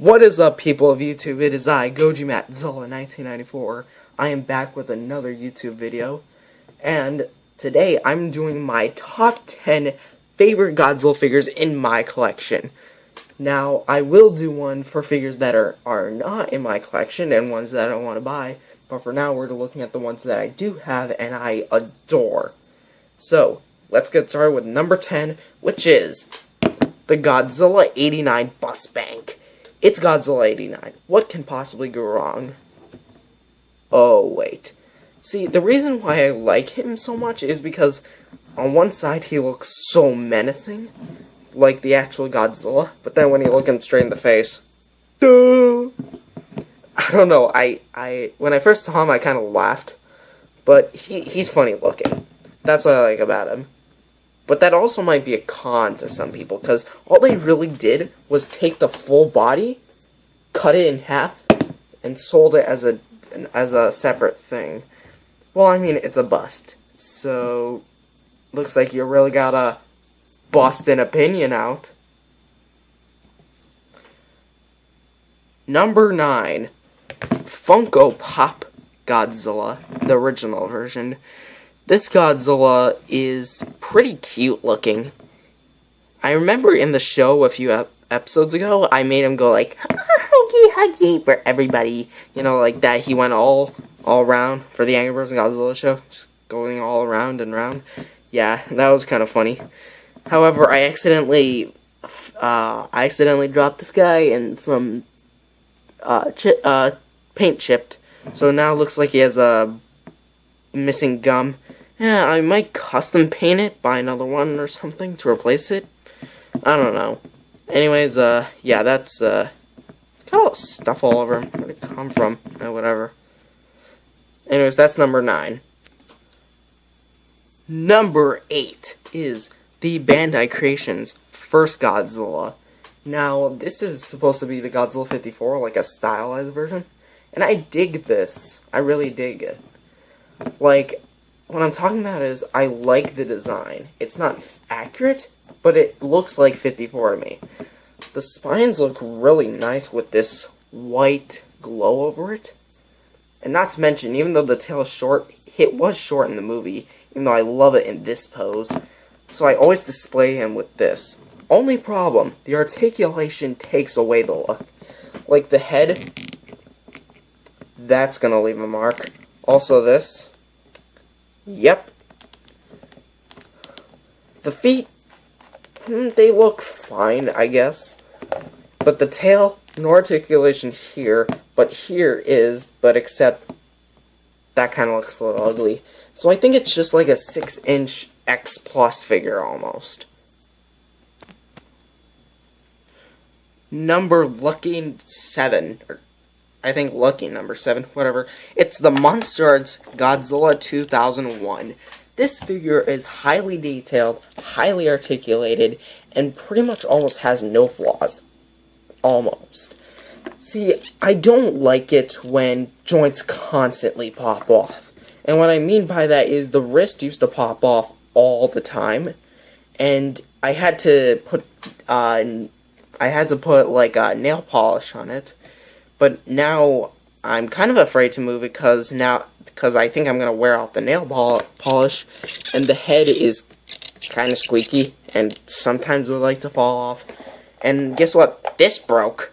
What is up, people of YouTube? It is I, Godzilla1994. I am back with another YouTube video, and today I'm doing my top 10 favorite Godzilla figures in my collection. Now, I will do one for figures that are not in my collection and ones that I don't want to buy, but for now we're looking at the ones that I do have and I adore. So, let's get started with number 10, which is the Godzilla 89 Bus Bank. It's Godzilla 89. What can possibly go wrong? Oh, wait. See, the reason why I like him so much is because on one side he looks so menacing, like the actual Godzilla, but then when you look him straight in the face, duh! I don't know, when I first saw him I kind of laughed, but he's funny looking. That's what I like about him. But that also might be a con to some people, because all they really did was take the full body, cut it in half, and sold it as a separate thing. Well, I mean, it's a bust. So, looks like you really gotta bust an opinion out. Number 9. Funko Pop Godzilla, the original version. This Godzilla is pretty cute looking. I remember in the show a few episodes ago, I made him go like, huggy huggy for everybody. You know, like that. He went all around for the Angry Birds and Godzilla show. Just going all around and around. Yeah, that was kind of funny. However, I accidentally dropped this guy and some paint chipped. So now it looks like he has a missing gum. Yeah, I might custom paint it, buy another one or something to replace it. I don't know. Anyways, yeah, that's, it's got all stuff all over him. Where'd it come from? Whatever. Anyways, that's number 9. Number 8 is the Bandai Creations first Godzilla. Now, this is supposed to be the Godzilla 54, like a stylized version. And I dig this. I really dig it. Like, what I'm talking about is, I like the design. It's not accurate, but it looks like 54 to me. The spines look really nice with this white glow over it. And not to mention, even though the tail is short, it was short in the movie, even though I love it in this pose. So I always display him with this. Only problem, the articulation takes away the look. Like the head, that's gonna leave a mark. Also this. Yep. The feet, they look fine, I guess. But the tail, no articulation here, but here is, but except that kind of looks a little ugly. So I think it's just like a 6-inch X Plus figure almost. Number lucky 7, or I think lucky number 7, whatever. It's the Monster Arts Godzilla 2001. This figure is highly detailed, highly articulated, and pretty much almost has no flaws. Almost. See, I don't like it when joints constantly pop off. And what I mean by that is the wrist used to pop off all the time, and I had to put like nail polish on it. But now I'm kind of afraid to move it because I think I'm gonna wear out the nail polish, and the head is kind of squeaky and sometimes would like to fall off. And guess what? This broke.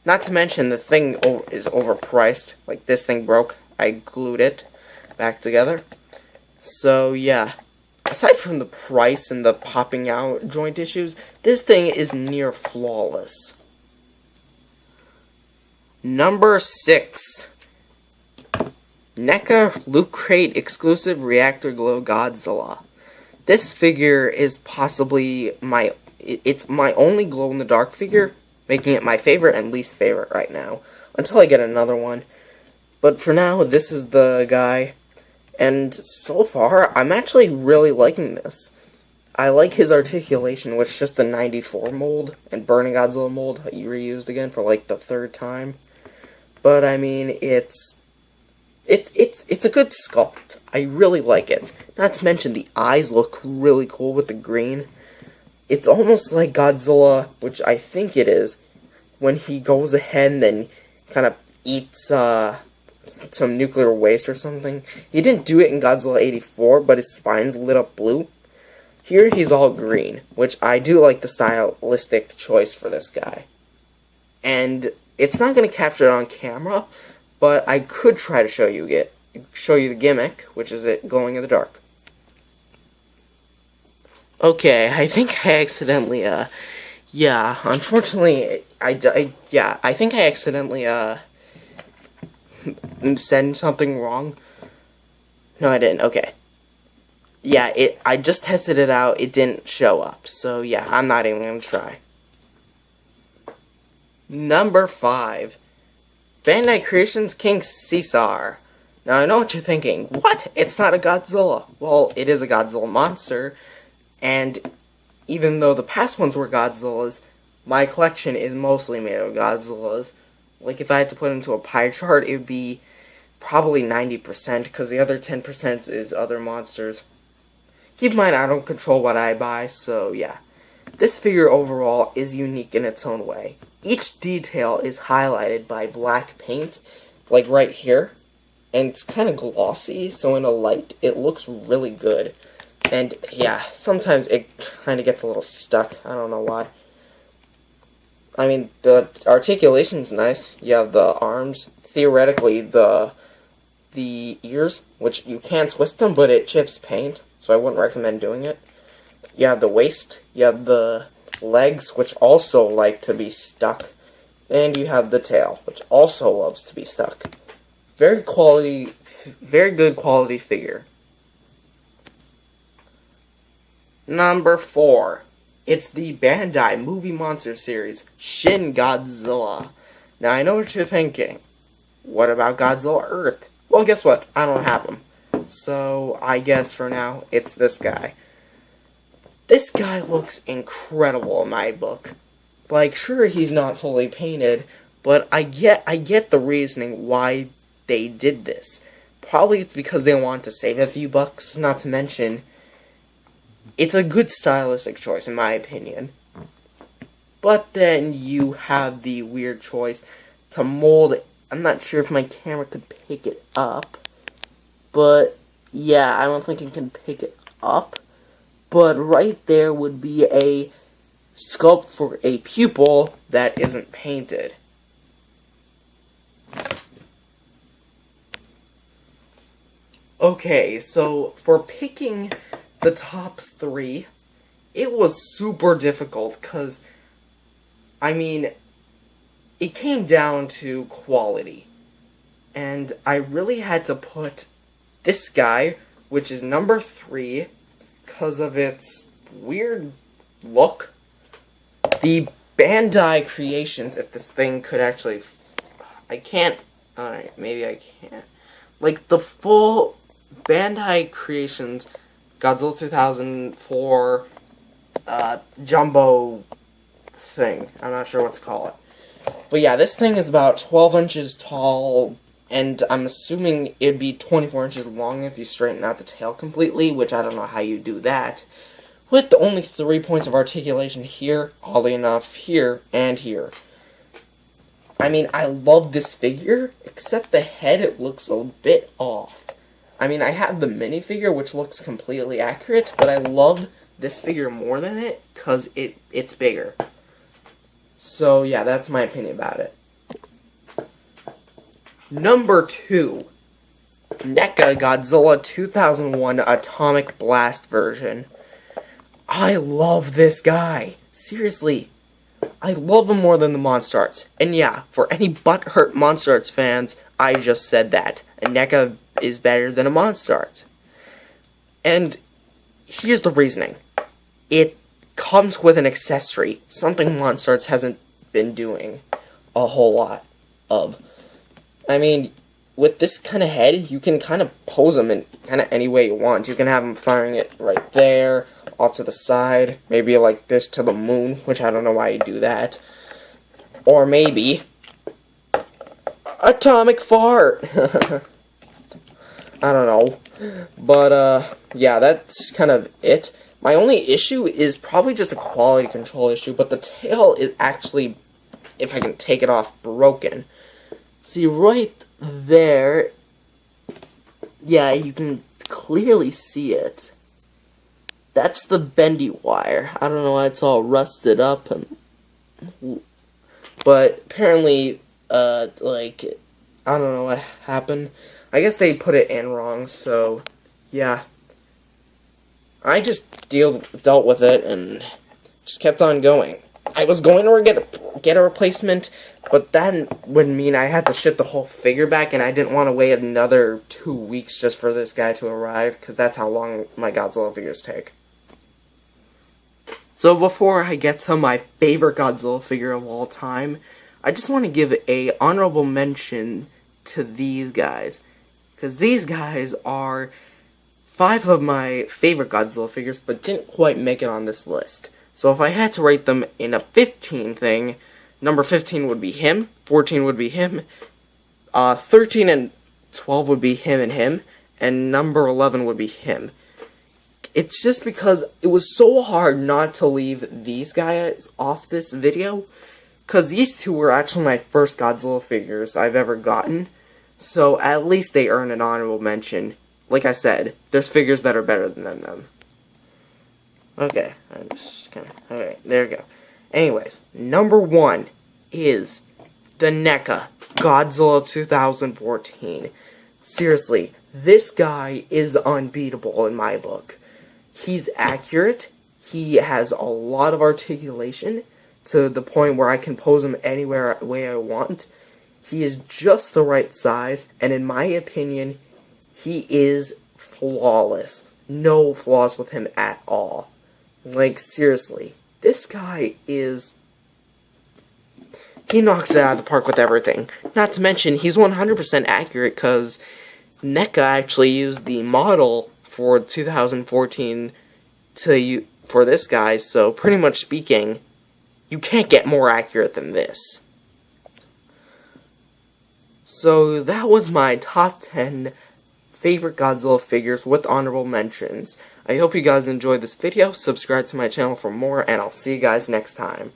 Not to mention the thing is overpriced. Like this thing broke. I glued it back together. So yeah. Aside from the price and the popping out joint issues, this thing is near flawless. Number 6. NECA Loot Crate exclusive Reactor Glow Godzilla. This figure is possibly it's my only glow-in-the-dark figure, making it my favorite and least favorite right now, until I get another one. But for now, this is the guy, and so far, I'm actually really liking this. I like his articulation, which is just the 94 mold, and Burning Godzilla mold, reused again for like the 3rd time. But I mean, it's a good sculpt. I really like it. Not to mention the eyes look really cool with the green. It's almost like Godzilla, which I think it is, when he goes ahead and then kind of eats some nuclear waste or something. He didn't do it in Godzilla 84, but his spine's lit up blue. Here he's all green, which I do like the stylistic choice for this guy. And it's not going to capture it on camera, but I could try to show you the gimmick, which is it glowing in the dark. Okay, I think I accidentally, unfortunately, I think I accidentally, said something wrong. No, I didn't, okay. Yeah, I just tested it out, it didn't show up, so yeah, I'm not even gonna try. Number 5. Bandai Creations King Caesar. Now, I know what you're thinking. What? It's not a Godzilla. Well, it is a Godzilla monster, and even though the past ones were Godzillas, my collection is mostly made of Godzillas. Like, if I had to put it into a pie chart, it would be probably 90%, because the other 10% is other monsters. Keep in mind, I don't control what I buy, so yeah. This figure overall is unique in its own way. Each detail is highlighted by black paint, like right here, and it's kind of glossy, so in a light, it looks really good. And yeah, sometimes it kind of gets a little stuck, I don't know why. I mean, the articulation's nice. You have the arms, theoretically, the ears, which you can twist them, but it chips paint, so I wouldn't recommend doing it. You have the waist, you have the legs, which also like to be stuck, and you have the tail, which also loves to be stuck. Very good quality figure. Number 4. It's the Bandai Movie Monster Series, Shin Godzilla. Now, I know what you're thinking. What about Godzilla Earth? Well, guess what? I don't have him. So, I guess for now, it's this guy. This guy looks incredible in my book. Like, sure, he's not fully painted, but I get the reasoning why they did this. Probably it's because they want to save a few bucks, not to mention, it's a good stylistic choice, in my opinion. But then you have the weird choice to mold it. I'm not sure if my camera could pick it up. But, yeah, I don't think it can pick it up. But right there would be a sculpt for a pupil that isn't painted. Okay, so for picking the top 3, it was super difficult, because, I mean, it came down to quality. And I really had to put this guy, which is number 3, because of its weird look. The Bandai Creations, if this thing could actually... I can't... Alright, maybe I can't. Like, the full Bandai Creations Godzilla 2004 jumbo thing. I'm not sure what to call it. But yeah, this thing is about 12 inches tall, and I'm assuming it'd be 24 inches long if you straighten out the tail completely, which I don't know how you do that. With the only 3 points of articulation here, oddly enough, here, and here. I mean, I love this figure, except the head, it looks a bit off. I mean, I have the minifigure, which looks completely accurate, but I love this figure more than it, because it's bigger. So, yeah, that's my opinion about it. Number 2. NECA Godzilla 2001 Atomic Blast version. I love this guy. Seriously. I love him more than the Monster Arts. And yeah, for any butthurt Monster Arts fans, I just said that. And NECA is better than a Monster Arts. And here's the reasoning. It comes with an accessory, something Monster Arts hasn't been doing a whole lot of. I mean, with this kind of head, you can kind of pose them in kind of any way you want. You can have them firing it right there, off to the side, maybe like this to the moon, which I don't know why you do that. Or maybe atomic fart. I don't know. But, yeah, that's kind of it. My only issue is probably just a quality control issue, but the tail is actually if I can take it off broken. See, right there, yeah, you can clearly see it. That's the bendy wire. I don't know why it's all rusted up, but apparently, like, I don't know what happened. I guess they put it in wrong, so, yeah. I just dealt with it and just kept on going. I was going to get a replacement, but that would mean I had to ship the whole figure back, and I didn't want to wait another 2 weeks just for this guy to arrive, because that's how long my Godzilla figures take. So before I get to my favorite Godzilla figure of all time, I just want to give a honorable mention to these guys, because these guys are 5 of my favorite Godzilla figures, but didn't quite make it on this list. So if I had to rate them in a 15 thing, number 15 would be him, 14 would be him, 13 and 12 would be him, and number 11 would be him. It's just because it was so hard not to leave these guys off this video, because these two were actually my first Godzilla figures I've ever gotten, so at least they earn an honorable mention. Like I said, there's figures that are better than them. Okay, I'm just kinda... Alright, there we go. Anyways, number 1 is the NECA Godzilla 2014. Seriously, this guy is unbeatable in my book. He's accurate, he has a lot of articulation, to the point where I can pose him anywhere way I want. He is just the right size, and in my opinion, he is flawless. No flaws with him at all. Like, seriously, this guy is... he knocks it out of the park with everything. Not to mention, he's 100% accurate, because NECA actually used the model for 2014 for this guy, so pretty much speaking, you can't get more accurate than this. So that was my top 10 favorite Godzilla figures with honorable mentions. I hope you guys enjoyed this video, subscribe to my channel for more, and I'll see you guys next time.